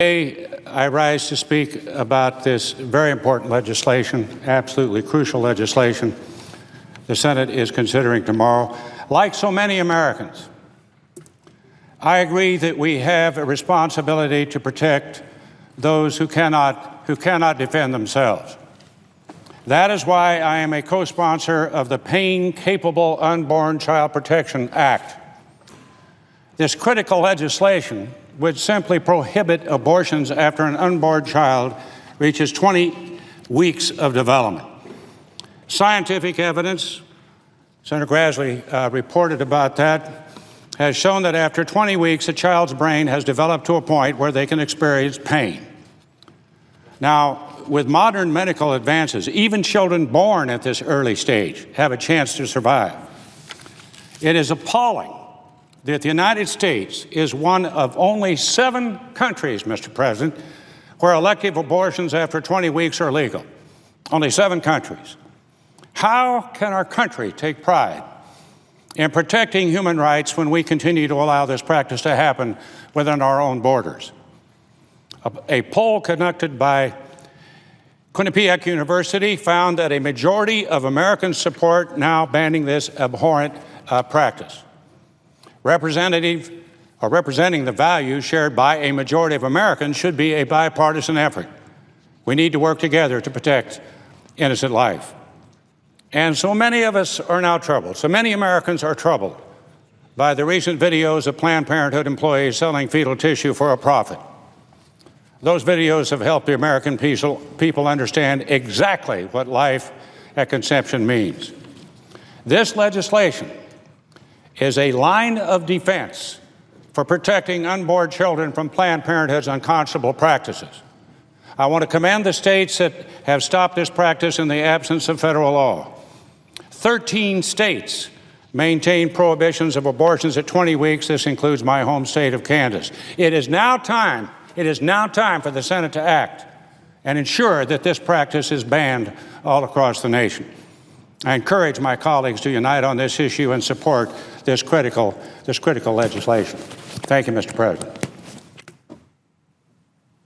Today, I rise to speak about this very important legislation, absolutely crucial legislation the Senate is considering tomorrow. Like so many Americans, I agree that we have a responsibility to protect those who cannot defend themselves. That is why I am a co-sponsor of the Pain-Capable Unborn Child Protection Act. This critical legislation would simply prohibit abortions after an unborn child reaches 20 weeks of development. Scientific evidence, Senator Grassley reported about that, has shown that after 20 weeks, a child's brain has developed to a point where they can experience pain. Now, with modern medical advances, even children born at this early stage have a chance to survive. It is appalling that the United States is one of only 7 countries, Mr. President, where elective abortions after 20 weeks are legal. Only 7 countries. How can our country take pride in protecting human rights when we continue to allow this practice to happen within our own borders? A poll conducted by Quinnipiac University found that a majority of Americans support now banning this abhorrent practice. Representing the values shared by a majority of Americans should be a bipartisan effort. We need to work together to protect innocent life. And so many of us are now troubled. So many Americans are troubled by the recent videos of Planned Parenthood employees selling fetal tissue for a profit. Those videos have helped the American people understand exactly what life at conception means. This legislation is a line of defense for protecting unborn children from Planned Parenthood's unconscionable practices. I want to commend the states that have stopped this practice in the absence of federal law. 13 states maintain prohibitions of abortions at 20 weeks. This includes my home state of Kansas. It is now time for the Senate to act and ensure that this practice is banned all across the nation. I encourage my colleagues to unite on this issue and support this critical legislation. Thank you, Mr. President.